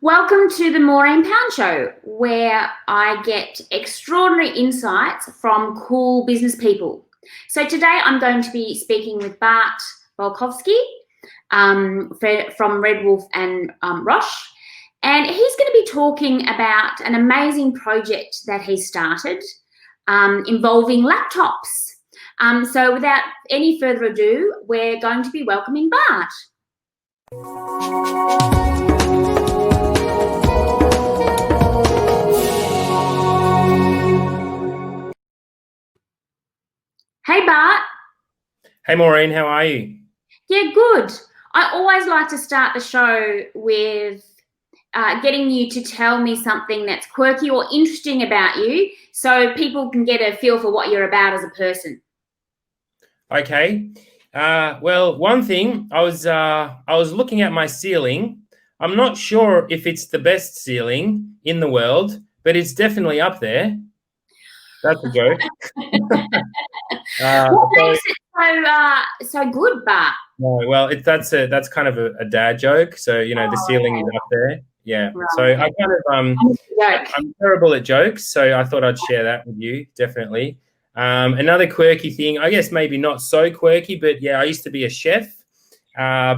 Welcome to the Maureen Pound Show, where I get extraordinary insights from cool business people. So today I'm going to be speaking with Bart Volkovsky from Red Wolf and Roche, and he's going to be talking about an amazing project that he started involving laptops. So without any further ado, we're going to be welcoming Bart. Hey, Bart. Hey, Maureen, how are you? Yeah, good. I always like to start the show with getting you to tell me something that's quirky or interesting about you so people can get a feel for what you're about as a person. Okay. Well, one thing, I was looking at my ceiling. I'm not sure if it's the best ceiling in the world, but it's definitely up there. That's a joke. What makes it so good, Bart? No, well, that's kind of a dad joke. So the ceiling is up there. Yeah. So Right. I kind of I'm terrible at jokes, so I thought I'd share that with you. Definitely. Another quirky thing, I guess maybe not so quirky, but yeah, I used to be a chef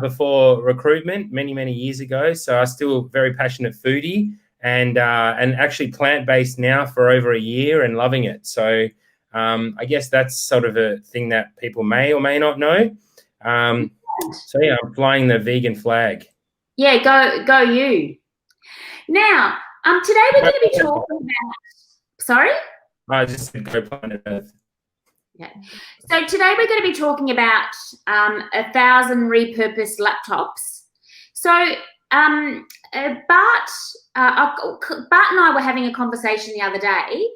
before recruitment many years ago. So I'm still very passionate foodie and actually plant-based now for over a year and loving it. So I guess that's sort of a thing that people may or may not know. So yeah, I'm flying the vegan flag. Yeah, go you. Now, today we're going to be talking about. Sorry? I just said go planet Earth. Yeah. So today we're going to be talking about 1,000 repurposed laptops. So Bart and I were having a conversation the other day,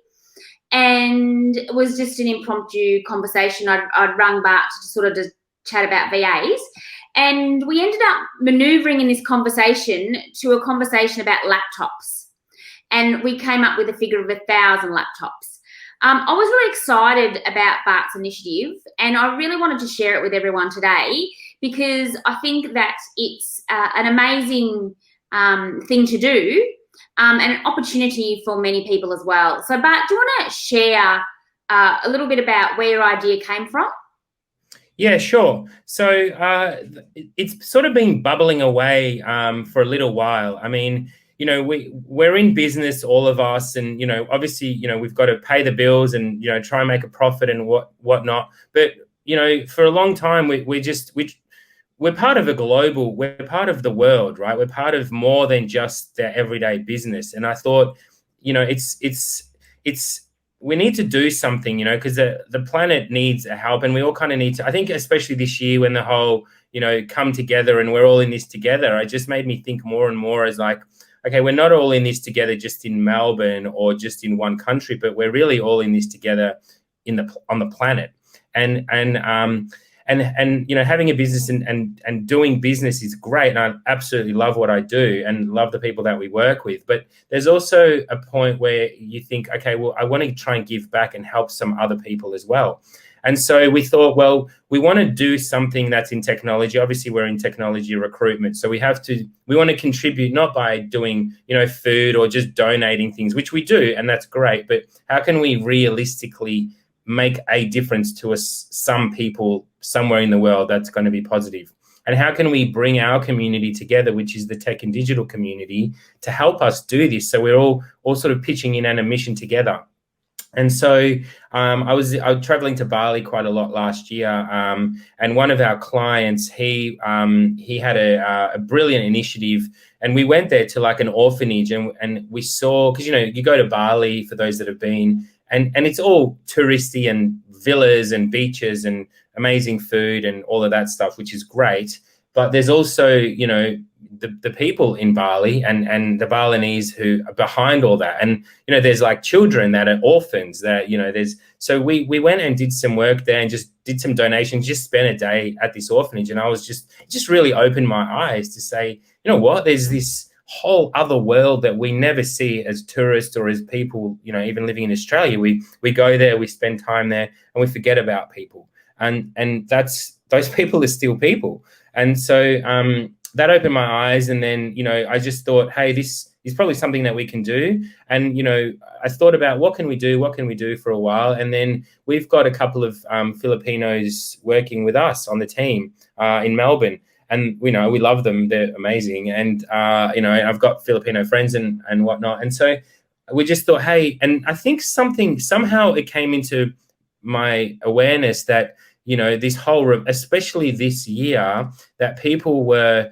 and it was just an impromptu conversation. I'd rung Bart to sort of chat about VAs, and we ended up manoeuvring in this conversation to a conversation about laptops, and we came up with a figure of 1,000 laptops. I was really excited about Bart's initiative, and I really wanted to share it with everyone today because I think that it's an amazing thing to do and an opportunity for many people as well. So, Bart, do you want to share a little bit about where your idea came from? Yeah, sure. So it's sort of been bubbling away for a little while. I mean, we're in business, all of us, and obviously, we've got to pay the bills and try and make a profit and whatnot. But for a long time, we're part of we're part of the world, right? We're part of more than just their everyday business. And I thought, it's we need to do something, because the planet needs a help, and we all kind of need to. I think, especially this year, when the whole come together and we're all in this together, it just made me think more and more as like, okay, we're not all in this together just in Melbourne or just in one country, but we're really all in this together on the planet. And having a business and doing business is great, and I absolutely love what I do and love the people that we work with. But there's also a point where you think, okay, well, I want to try and give back and help some other people as well. And so we thought, well, we want to do something that's in technology. Obviously, we're in technology recruitment, so we want to contribute, not by doing food or just donating things, which we do, and that's great. But how can we realistically make a difference to some people somewhere in the world that's going to be positive? And how can we bring our community together, which is the tech and digital community, to help us do this? So we're all sort of pitching in on a mission together. And so I was traveling to Bali quite a lot last year, and one of our clients, he had a brilliant initiative, and we went there to like an orphanage, and we saw, because you go to Bali, for those that have been, and it's all touristy and villas and beaches and amazing food and all of that stuff, which is great. But there's also the people in Bali and the Balinese who are behind all that. And, there's like children that are orphans that, so we went and did some work there and just did some donations, just spent a day at this orphanage. And I was just really opened my eyes to say, what, there's this whole other world that we never see as tourists or as people, even living in Australia. We go there, we spend time there, and we forget about people. And those people are still people. And so that opened my eyes. And then, I just thought, hey, this is probably something that we can do. And, I thought about what can we do for a while. And then we've got a couple of Filipinos working with us on the team in Melbourne. And, we love them. They're amazing. And, I've got Filipino friends and whatnot. And so we just thought, hey, and I think somehow it came into my awareness that, this whole, especially this year, that people were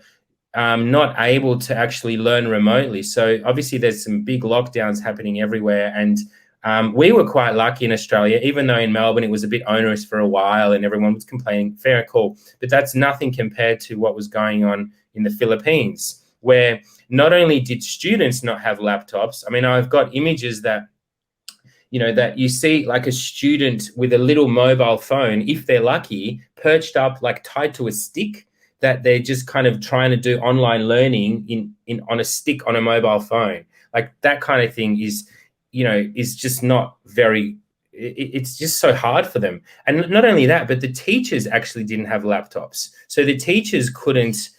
not able to actually learn remotely. So obviously there's some big lockdowns happening everywhere. And we were quite lucky in Australia, even though in Melbourne it was a bit onerous for a while and everyone was complaining, fair and cool. But that's nothing compared to what was going on in the Philippines, where not only did students not have laptops, I mean, I've got images that that you see like a student with a little mobile phone, if they're lucky, perched up, like tied to a stick, that they're just kind of trying to do online learning in on a stick on a mobile phone. Like that kind of thing is just not very, it's just so hard for them. And not only that, but the teachers actually didn't have laptops. So the teachers couldn't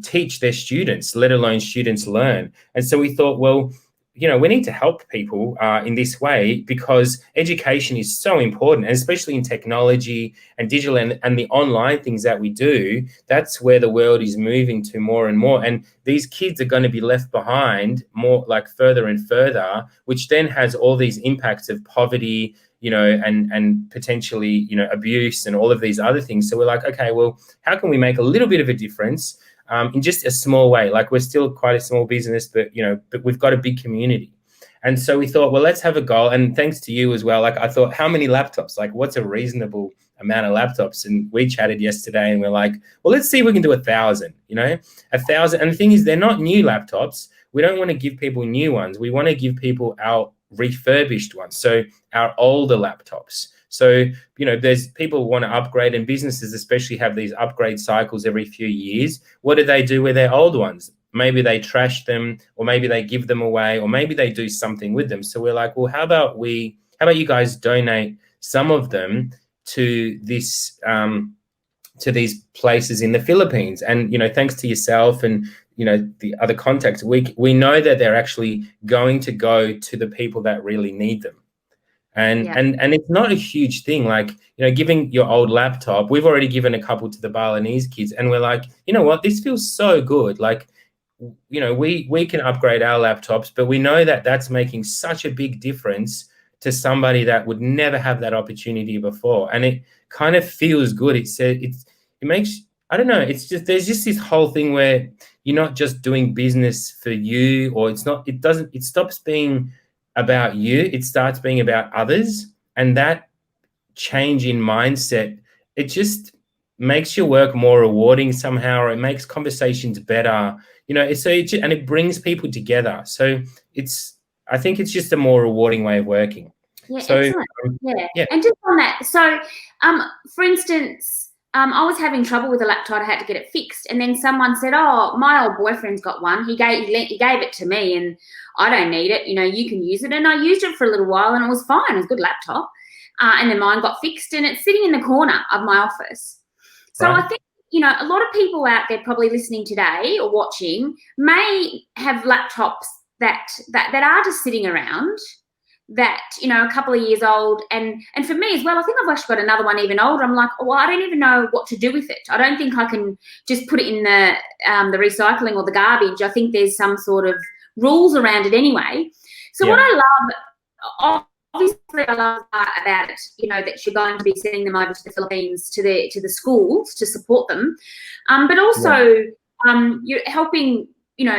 teach their students, let alone students learn. And so we thought, well, we need to help people in this way, because education is so important, and especially in technology and digital and the online things that we do. That's where the world is moving to more and more. And these kids are going to be left behind more, like further and further, which then has all these impacts of poverty, and potentially, abuse and all of these other things. So we're like, okay, well, how can we make a little bit of a difference in just a small way? Like, we're still quite a small business, but we've got a big community. And so we thought, well, let's have a goal. And thanks to you as well. Like, I thought, how many laptops? Like, what's a reasonable amount of laptops? And we chatted yesterday and we're like, well, let's see if we can do 1,000, 1,000. And the thing is, they're not new laptops. We don't want to give people new ones. We want to give people our refurbished ones. So our older laptops. So, there's people who want to upgrade, and businesses especially have these upgrade cycles every few years. What do they do with their old ones? Maybe they trash them, or maybe they give them away, or maybe they do something with them. So we're like, well, how about you guys donate some of them to this, to these places in the Philippines? And, thanks to yourself and, the other contacts, we know that they're actually going to go to the people that really need them. And it's not a huge thing, like, giving your old laptop. We've already given a couple to the Balinese kids, and we're like, you know what, this feels so good. Like, we can upgrade our laptops, but we know that that's making such a big difference to somebody that would never have that opportunity before. And it kind of feels good. It makes, I don't know, it's just, there's just this whole thing where you're not just doing business for you, or it stops being about you, it starts being about others. And that change in mindset, it just makes your work more rewarding somehow, or it makes conversations better, and it brings people together. So I think it's just a more rewarding way of working. Yeah, so excellent. Yeah. And just on that, so for instance, I was having trouble with a laptop. I had to get it fixed, and then someone said, "Oh, my old boyfriend's got one. He gave it to me, and I don't need it. You can use it." And I used it for a little while, and it was fine. It was a good laptop. And then mine got fixed, and it's sitting in the corner of my office. So right. I think a lot of people out there probably listening today or watching may have laptops that are just sitting around, that a couple of years old, and for me as well, I think I've actually got another one even older. I'm like, well, I don't even know what to do with it. I don't think I can just put it in the recycling or the garbage. I think there's some sort of rules around it anyway. So what I love, obviously I love about it, that you're going to be sending them over to the Philippines to the schools to support them, but also you're helping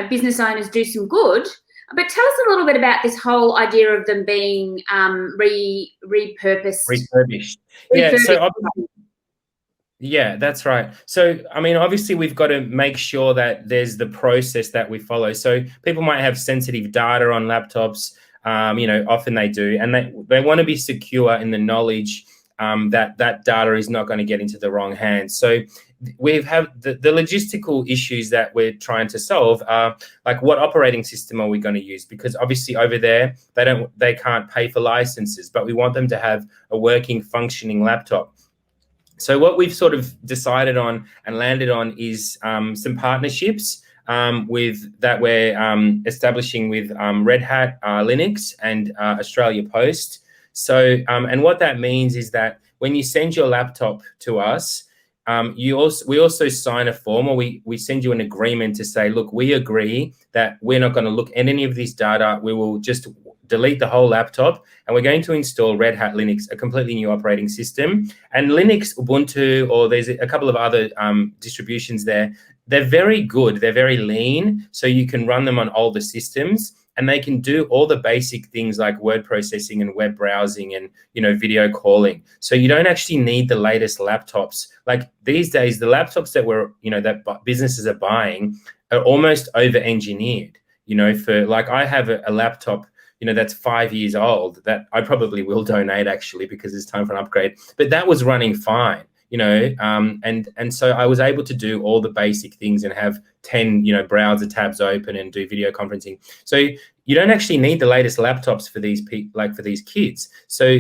business owners do some good. But tell us a little bit about this whole idea of them being refurbished. Yeah, that's right. So, I mean, obviously, we've got to make sure that there's the process that we follow. So people might have sensitive data on laptops, often they do, and they want to be secure in the knowledge that data is not going to get into the wrong hands. So we have the logistical issues that we're trying to solve are like, what operating system are we going to use? Because obviously over there they can't pay for licenses, but we want them to have a working, functioning laptop. So what we've sort of decided on and landed on is some partnerships with that we're establishing with Red Hat Linux and Australia Post. So and what that means is that when you send your laptop to us, we also sign a form, or we send you an agreement to say, look, we agree that we're not going to look at any of this data. We will just delete the whole laptop, and we're going to install Red Hat Linux, a completely new operating system. And Linux, Ubuntu, or there's a couple of other distributions there. They're very good. They're very lean, so you can run them on older systems, and they can do all the basic things like word processing and web browsing and, you know, video calling. So you don't actually need the latest laptops. Like these days, the laptops that that businesses are buying are almost over-engineered. You know, for like I have a laptop, you know, that's 5 years old that I probably will donate actually because it's time for an upgrade. But that was running fine, you know, and so I was able to do all the basic things and have 10, you know, browser tabs open and do video conferencing. So you don't actually need the latest laptops for these for these kids. So,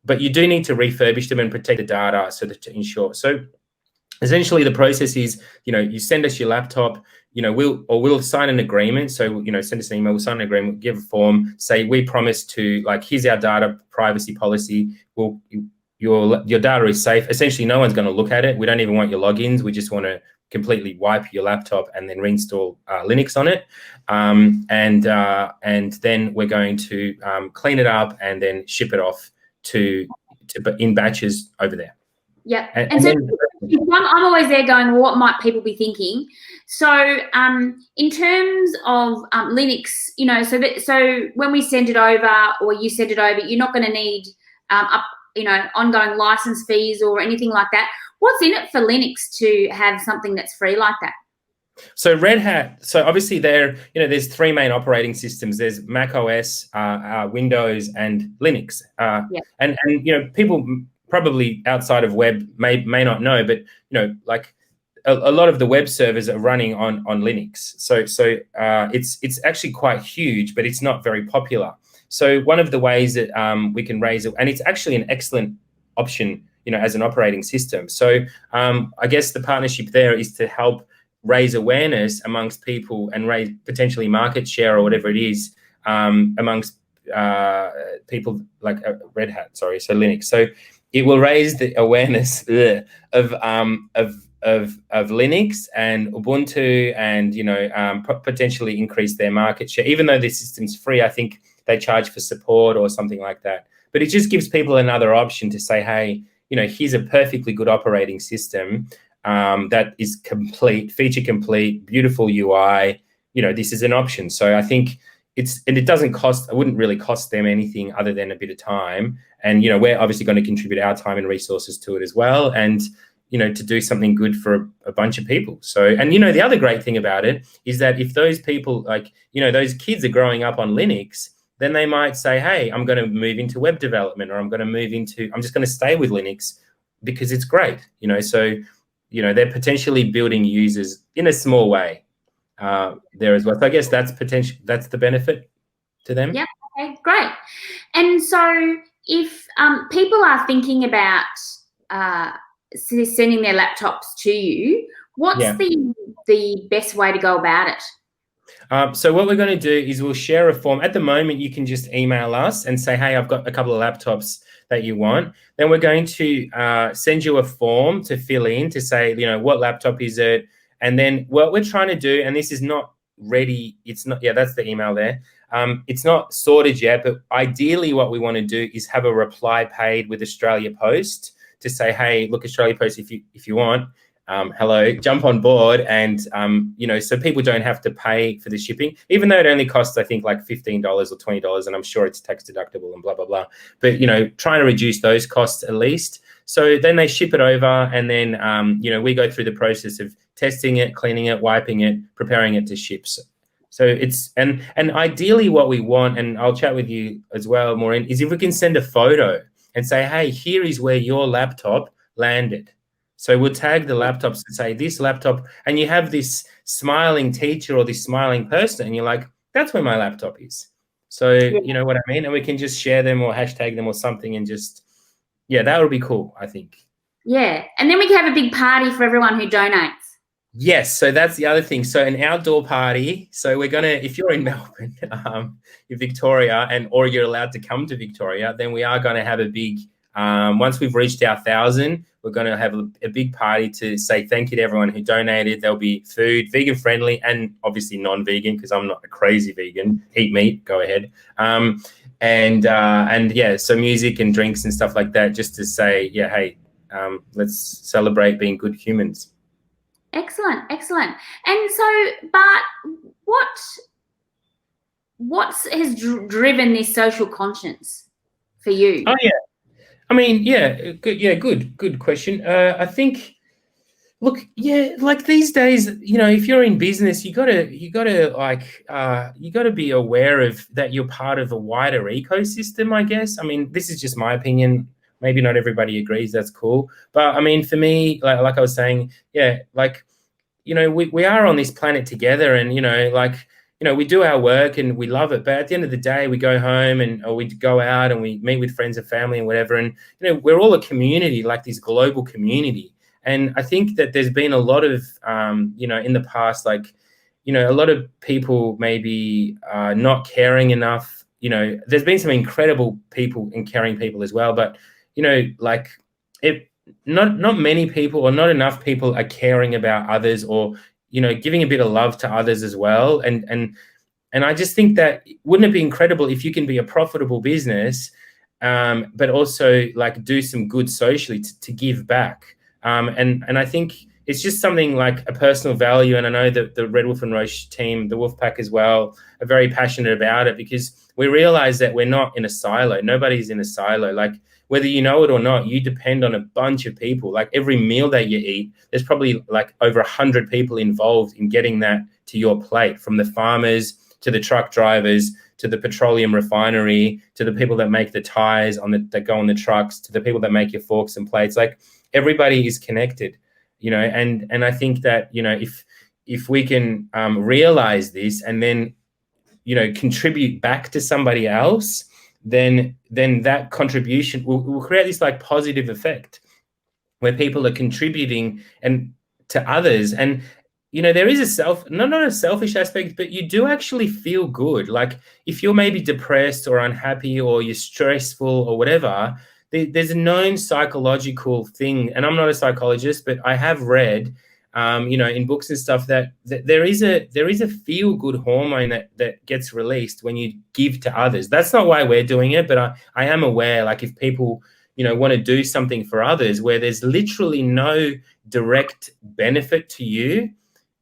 but you do need to refurbish them and protect the data so that to ensure. So essentially the process is, you know, you send us your laptop, you know, we'll sign an agreement. So, you know, send us an email, we'll sign an agreement, give a form, say we promise to, like, here's our data privacy policy. Your data is safe. Essentially, no one's going to look at it. We don't even want your logins. We just want to completely wipe your laptop and then reinstall Linux on it. And then we're going to clean it up and then ship it off to in batches over there. Yeah, and so I'm always there going, well, what might people be thinking? So in terms of Linux, you know, so when we send it over or you send it over, you're not going to need ongoing license fees or anything like that. What's in it for Linux to have something that's free like that? So Red Hat, so obviously there's three main operating systems. There's Mac OS, Windows, and Linux. And you know, people probably outside of web may not know, but, you know, like a lot of the web servers are running on Linux. So it's actually quite huge, but it's not very popular. So one of the ways that we can raise it, and it's actually an excellent option, you know, as an operating system. So I guess the partnership there is to help raise awareness amongst people and raise potentially market share or whatever it is amongst people like Red Hat, so Linux. So it will raise the awareness of Linux and Ubuntu, and, you know, potentially increase their market share. Even though the system's free, I think they charge for support or something like that. But it just gives people another option to say, hey, you know, here's a perfectly good operating system that is complete, feature complete, beautiful UI. You know, this is an option. So I think it doesn't cost, it wouldn't really cost them anything other than a bit of time. And, you know, we're obviously going to contribute our time and resources to it as well. And, you know, to do something good for a bunch of people. So, and, you know, the other great thing about it is that if those people, like, you know, those kids are growing up on Linux, then they might say, hey, I'm going to move into web development, or I'm just going to stay with Linux because it's great, you know. So, you know, they're potentially building users in a small way there as well. So I guess that's the benefit to them. Yeah, okay, great. And so if people are thinking about sending their laptops to you, what's the best way to go about it? So what we're going to do is we'll share a form. At the moment, you can just email us and say, hey, I've got a couple of laptops that you want. Then we're going to send you a form to fill in to say, you know, what laptop is it? And then what we're trying to do, and this is not ready, it's not, that's the email there. It's not sorted yet, but ideally what we want to do is have a reply paid with Australia Post to say, hey, look, Australia Post, if you want, hello, jump on board. And, you know, so people don't have to pay for the shipping, even though it only costs, I think, like $15 or $20, and I'm sure it's tax deductible and blah, blah, blah. But, you know, trying to reduce those costs at least. So then they ship it over, and then, you know, we go through the process of testing it, cleaning it, wiping it, preparing it to ship. So it's, and ideally what we want, and I'll chat with you as well, Maureen, is if we can send a photo and say, hey, here is where your laptop landed. So we'll tag the laptops and say, this laptop, and you have this smiling teacher or this smiling person, and you're like, that's where my laptop is. So, you know what I mean? And we can just share them or hashtag them or something, and just, that would be cool, I think. Yeah. And then we can have a big party for everyone who donates. Yes, so that's the other thing. So an outdoor party. So we're gonna, if you're in Melbourne, in Victoria, or you're allowed to come to Victoria, then we are gonna have a big. Once we've reached our 1,000, we're gonna have a big party to say thank you to everyone who donated. There'll be food, vegan friendly, and obviously non-vegan because I'm not a crazy vegan. Eat meat, go ahead. And yeah, so music and drinks and stuff like that, just to say, yeah, hey, let's celebrate being good humans. Excellent. And so, Bart, what has driven this social conscience for you? Oh yeah, I mean, yeah, good, good question. I think, look, yeah, like these days, if you're in business, you gotta be aware of that you're part of a wider ecosystem, I guess. I mean, this is just my opinion. Maybe not everybody agrees. That's cool. But I mean, for me, like I was saying, yeah, like, we are on this planet together, and, we do our work and we love it. But at the end of the day, we go home or we go out and we meet with friends and family and whatever. And, we're all a community, like this global community. And I think that there's been a lot of, in the past, like, a lot of people maybe not caring enough. There's been some incredible people and caring people as well. But, like, not many people, or not enough people, are caring about others, or giving a bit of love to others as well. And I just think that, wouldn't it be incredible if you can be a profitable business, but also like do some good socially to give back. And I think it's just something like a personal value. And I know that the Red Wolf and Roche team, the Wolfpack as well, are very passionate about it, because we realize that we're not in a silo. Nobody's in a silo. Like, whether you know it or not, you depend on a bunch of people. Like, every meal that you eat, there's probably like over 100 people involved in getting that to your plate, from the farmers to the truck drivers to the petroleum refinery to the people that make the tires that go on the trucks to the people that make your forks and plates. Like, everybody is connected, and I think that, if we can realize this and then, contribute back to somebody else, then that contribution will create this like positive effect where people are contributing and to others. And there is not a selfish aspect, but you do actually feel good. Like, if you're maybe depressed or unhappy or you're stressful or whatever, there's a known psychological thing, and I'm not a psychologist, but I have read in books and stuff that there is a feel good hormone that gets released when you give to others. That's not why we're doing it, but I am aware, like, if people want to do something for others where there's literally no direct benefit to you,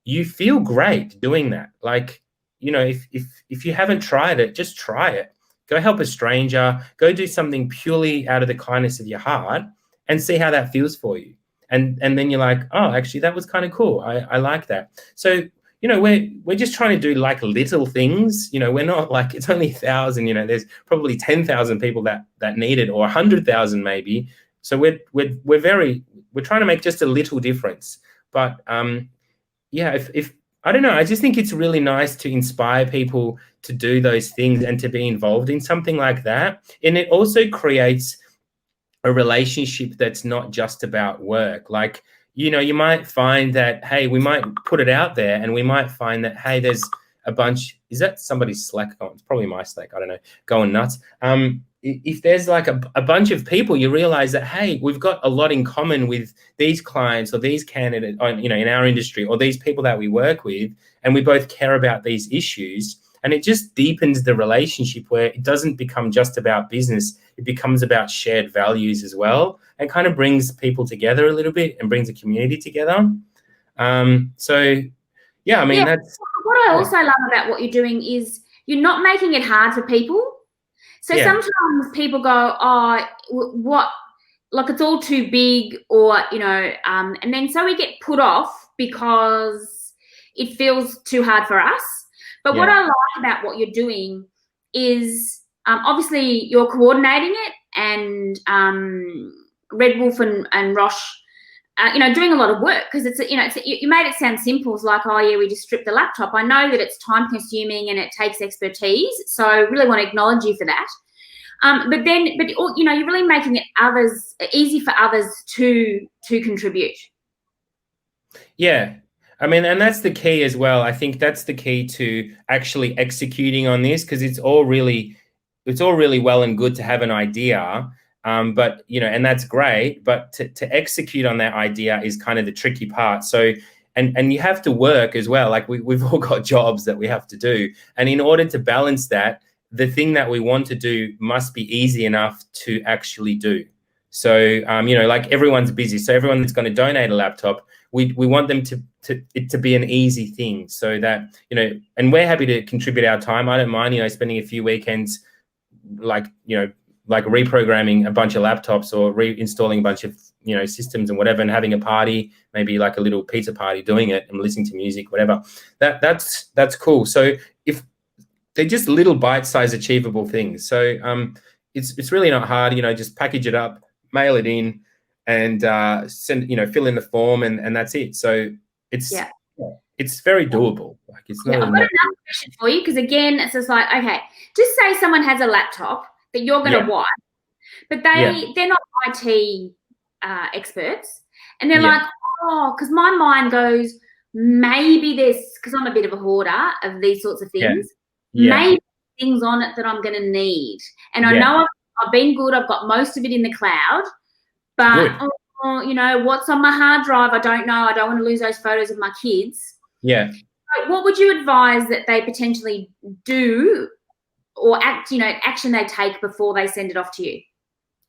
you feel great doing that. Like, if you haven't tried it, just try it. Go help a stranger, go do something purely out of the kindness of your heart, and see how that feels for you. And then you're like, oh, actually, that was kind of cool. I like that. So, we're just trying to do like little things. We're not like, it's only 1,000. There's probably 10,000 people that need it, or 100,000 maybe. So we're trying to make just a little difference. But yeah, if I don't know, I just think it's really nice to inspire people to do those things and to be involved in something like that. And it also creates a relationship that's not just about work. Like, you might find that, hey, we might put it out there and we might find that, hey, there's a bunch, is that somebody's Slack going? It's probably my Slack, I don't know, going nuts. If there's like a bunch of people, you realize that, hey, we've got a lot in common with these clients or these candidates, in our industry, or these people that we work with, and we both care about these issues. And it just deepens the relationship, where it doesn't become just about business. It becomes about shared values as well, and kind of brings people together a little bit and brings a community together. So, yeah, I mean, that's what I also love about what you're doing is you're not making it hard for people. So sometimes people go, oh, what, like, it's all too big, or, and then so we get put off because it feels too hard for us. But what I like about what you're doing is, obviously you're coordinating it, and Red Wolf and Roche, doing a lot of work, because you made it sound simple. It's like, oh yeah, we just strip the laptop. I know that it's time consuming and it takes expertise, so I really want to acknowledge you for that. But you know, you're really making it easy for others to contribute. Yeah. I mean, and that's the key as well. I think that's the key to actually executing on this, because it's all really well and good to have an idea. But, you know, and that's great, but to execute on that idea is kind of the tricky part. So, and you have to work as well. Like we've all got jobs that we have to do. And in order to balance that, the thing that we want to do must be easy enough to actually do. So, you know, like everyone's busy. So everyone that's going to donate a laptop, we want them it to be an easy thing, so that, you know, and we're happy to contribute our time. I don't mind, you know, spending a few weekends, like, you know, like reprogramming a bunch of laptops or reinstalling a bunch of, you know, systems and whatever, and having a party, maybe like a little pizza party, doing it and listening to music, whatever. That's cool. So if they're just little bite-sized achievable things, so it's really not hard, you know, just package it up, mail it in, and send, you know, fill in the form, and that's it. So it's very doable. Like it's not. I've got another question for you, because again, it's just like, okay, just say someone has a laptop that you're going to wipe, but they're not IT experts, and they're like, oh, because my mind goes, maybe there's, because I'm a bit of a hoarder of these sorts of things, maybe things on it that I'm going to need, and I know I've been good, I've got most of it in the cloud, but you know, what's on my hard drive, I don't know. I don't want to lose those photos of my kids. Yeah. So what would you advise that they potentially do, or action they take before they send it off to you?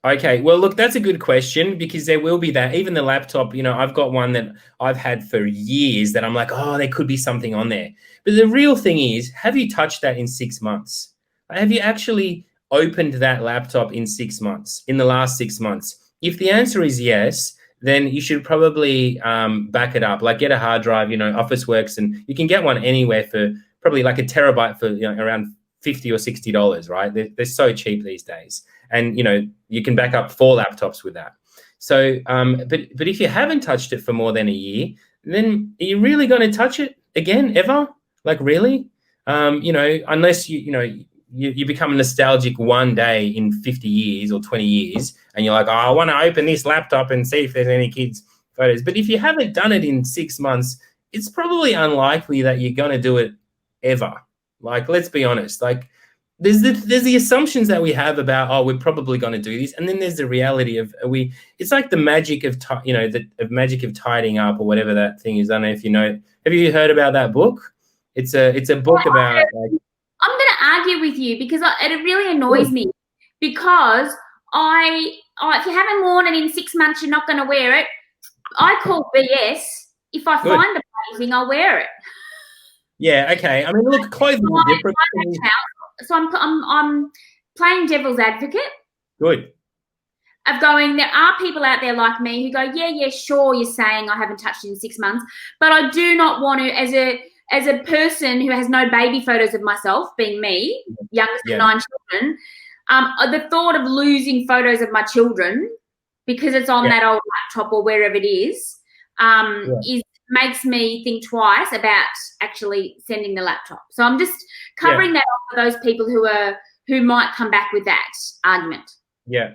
Okay, well, look, that's a good question, because there will be that. Even the laptop, you know, I've got one that I've had for years that I'm like, oh, there could be something on there. But the real thing is, have you touched that in 6 months? Have you actually opened that laptop in 6 months, in the last 6 months? If the answer is yes, then you should probably back it up, like get a hard drive, you know, Officeworks, and you can get one anywhere for probably like a terabyte for, you know, around $50 or $60, right? They're so cheap these days. And, you know, you can back up 4 laptops with that. So, but if you haven't touched it for more than a year, then are you really going to touch it again, ever? Like, really? You know, unless you become nostalgic one day in 50 years or 20 years, and you're like, oh, I want to open this laptop and see if there's any kids' photos. But if you haven't done it in 6 months, it's probably unlikely that you're going to do it ever. Like, let's be honest. Like, there's the assumptions that we have about, oh, we're probably going to do this, and then there's the reality of it's like the magic of magic of tidying up, or whatever that thing is. I don't know if you know. Have you heard about that book? It's a book about. Like, I'm going to argue with you, because it really annoys me, because if you haven't worn it in 6 months, you're not going to wear it. I call BS. If I find the bloody thing, I'll wear it. Yeah. Okay. I mean, look, clothing is different. So I'm playing devil's advocate. Good. Of going, there are people out there like me who go, yeah, sure, you're saying I haven't touched it in 6 months, but I do not want to, as a person who has no baby photos of myself, being me, youngest of 9 children, the thought of losing photos of my children because it's on that old laptop or wherever it is makes me think twice about actually sending the laptop. So I'm just covering that off for those people who might come back with that argument. Yeah.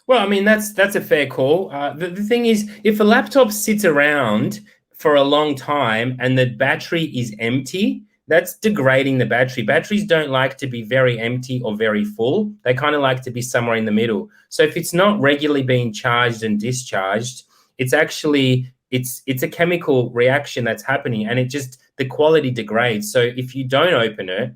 Well, I mean, that's a fair call. The thing is, if a laptop sits around for a long time and the battery is empty, that's degrading the battery. Batteries don't like to be very empty or very full. They kind of like to be somewhere in the middle. So if it's not regularly being charged and discharged, it's actually it's a chemical reaction that's happening, and the quality degrades. So if you don't open it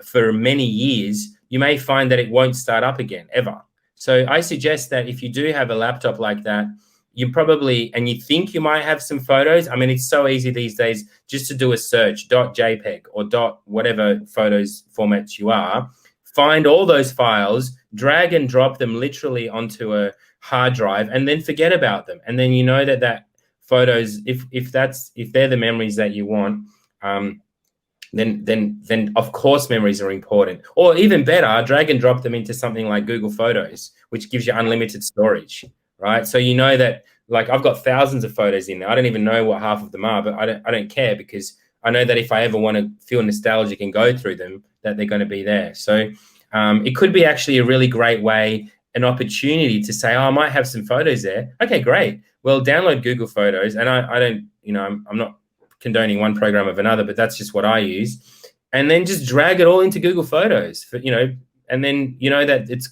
for many years, you may find that it won't start up again ever. So I suggest that if you do have a laptop like that, you probably, and you think you might have some photos. I mean, it's so easy these days just to do a search, .jpeg or whatever photos formats you are, find all those files, drag and drop them literally onto a hard drive, and then forget about them. And then you know that photos, if they're the memories that you want, then of course memories are important. Or even better, drag and drop them into something like Google Photos, which gives you unlimited storage, right? So you know that, like, I've got thousands of photos in there. I don't even know what half of them are, but I don't care, because I know that if I ever want to feel nostalgic and go through them, that they're going to be there. So It could be actually a really great way, an opportunity to say, oh, I might have some photos there. Okay, great. Well, download Google Photos. And I don't, I'm not condoning one program of another, but that's just what I use. And then just drag it all into Google Photos, and then that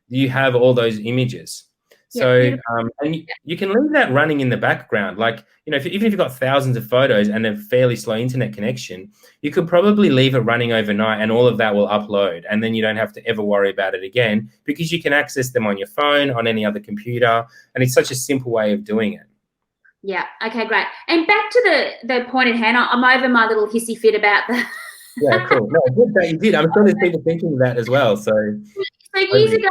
you have all those images. So, and you can leave that running in the background. Like, even if you've got thousands of photos and a fairly slow internet connection, you could probably leave it running overnight and all of that will upload. And then you don't have to ever worry about it again because you can access them on your phone, on any other computer. And it's such a simple way of doing it. Yeah. Okay, great. And back to the point at hand, I'm over my little hissy fit about the... Yeah, cool. No, good that you did. I'm sure there's people thinking that as well. So years ago,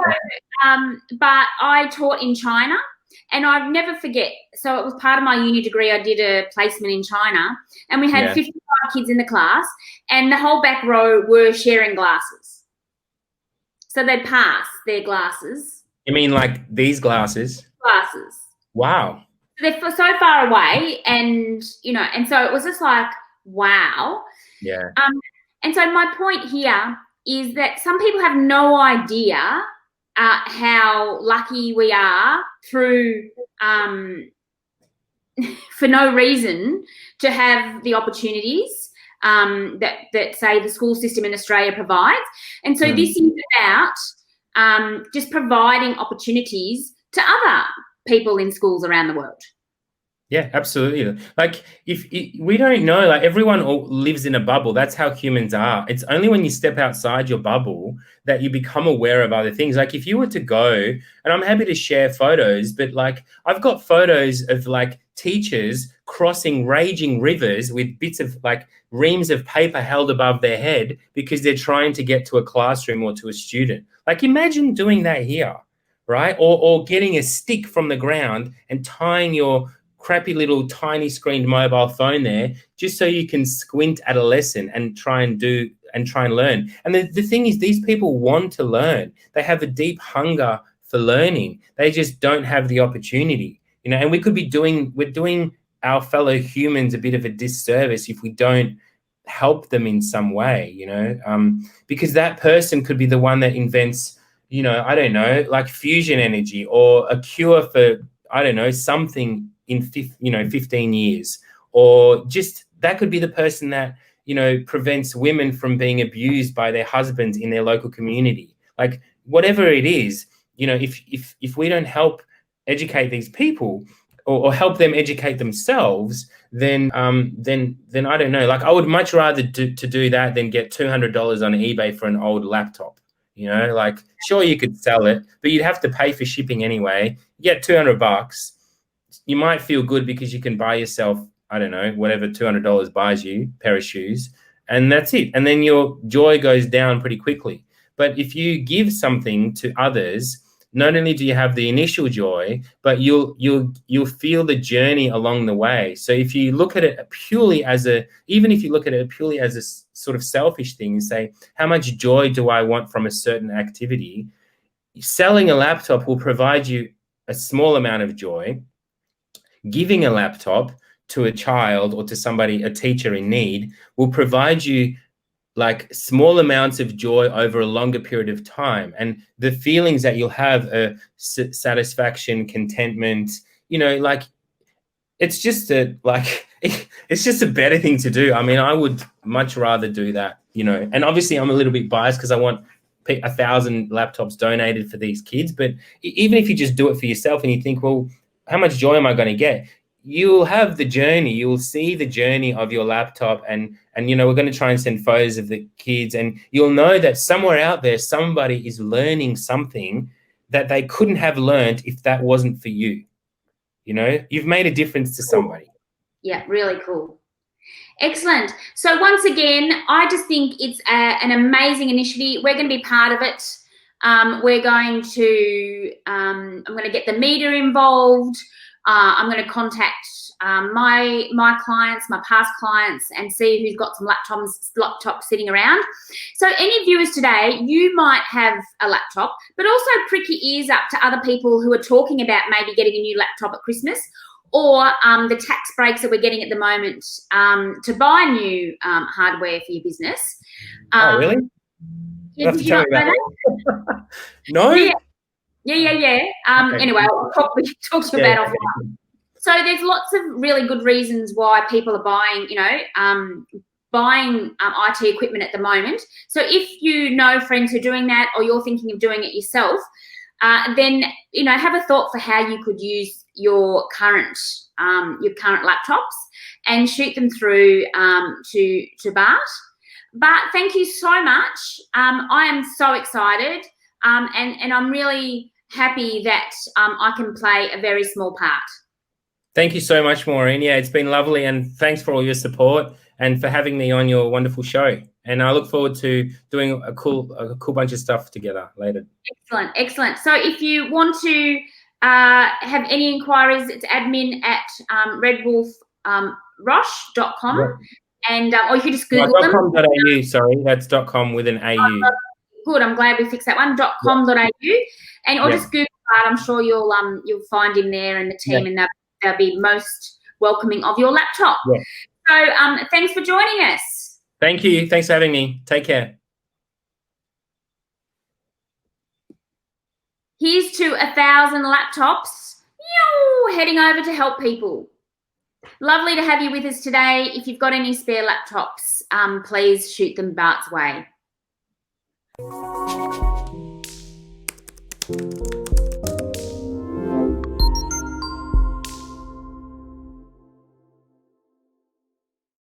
but I taught in China, and I'd never forget. So it was part of my uni degree. I did a placement in China, and we had 55 kids in the class, and the whole back row were sharing glasses. So they'd pass their glasses. You mean like these glasses? Glasses. Wow. They're so far away, and and so it was just like, wow. Yeah. And so my point here is that some people have no idea how lucky we are through, for no reason, to have the opportunities that say the school system in Australia provides. And so this is about just providing opportunities to other people in schools around the world. Yeah, absolutely. Like we don't know, like everyone lives in a bubble. That's how humans are. It's only when you step outside your bubble that you become aware of other things. Like if you were to go, and I'm happy to share photos, but like I've got photos of like teachers crossing raging rivers with bits of like reams of paper held above their head because they're trying to get to a classroom or to a student. Like imagine doing that here, right? Or getting a stick from the ground and tying your crappy little tiny screened mobile phone there just so you can squint at a lesson and try and learn. And the thing is, these people want to learn. They have a deep hunger for learning. They just don't have the opportunity, and we're doing our fellow humans a bit of a disservice if we don't help them in some way, because that person could be the one that invents, I don't know, like fusion energy or a cure for, I don't know, something in 15 years, or just that could be the person that prevents women from being abused by their husbands in their local community. Like whatever it is, if we don't help educate these people or help them educate themselves, then I don't know. Like I would much rather do that than get $200 on eBay for an old laptop. Like sure you could sell it, but you'd have to pay for shipping anyway. You get $200. You might feel good because you can buy yourself, I don't know, whatever $200 buys you, pair of shoes, and that's it. And then your joy goes down pretty quickly. But if you give something to others, not only do you have the initial joy, but you'll feel the journey along the way. So if you look at it purely as a sort of selfish thing, say, how much joy do I want from a certain activity? Selling a laptop will provide you a small amount of joy. Giving a laptop to a child or to somebody, a teacher in need, will provide you like small amounts of joy over a longer period of time. And the feelings that you'll have are satisfaction, contentment, like it's just a better thing to do. I mean, I would much rather do that, and obviously I'm a little bit biased because I want 1,000 laptops donated for these kids. But even if you just do it for yourself and you think, well, how much joy am I going to get? You'll have the journey. You'll see the journey of your laptop, and we're going to try and send photos of the kids, and you'll know that somewhere out there, somebody is learning something that they couldn't have learned if that wasn't for you. You've made a difference to somebody. Yeah, really cool. Excellent. So once again, I just think it's an amazing initiative. We're going to be part of it. I'm going to get the media involved. I'm going to contact my clients, my past clients, and see who's got some laptops sitting around. So any viewers today, you might have a laptop, but also prick your ears up to other people who are talking about maybe getting a new laptop at Christmas, or the tax breaks that we're getting at the moment to buy new hardware for your business. Oh, really? You have to did you tell not me know about that? that. No? Yeah. Okay. Anyway, I'll probably talk to you Yeah. about offline. So there's lots of really good reasons why people are buying, IT equipment at the moment. So if you know friends who are doing that, or you're thinking of doing it yourself, then have a thought for how you could use your current laptops and shoot them through to Bart. Bart, thank you so much. I am so excited, and I'm really happy that I can play a very small part. Thank you so much, Maureen. Yeah, it's been lovely, and thanks for all your support and for having me on your wonderful show. And I look forward to doing a cool bunch of stuff together later. Excellent. So if you want to have any inquiries, it's admin@redwolfrosh.com. Yeah. And or you could just Google them. .com.au, sorry, that's .com with an AU. Good, I'm glad we fixed that one. .com.au, and or just Google Bart. I'm sure you'll find him there and the team, and they'll be most welcoming of your laptop. Yeah. So thanks for joining us. Thank you. Thanks for having me. Take care. Here's to 1,000 laptops heading over to help people. Lovely to have you with us today. If you've got any spare laptops, please shoot them Bart's way.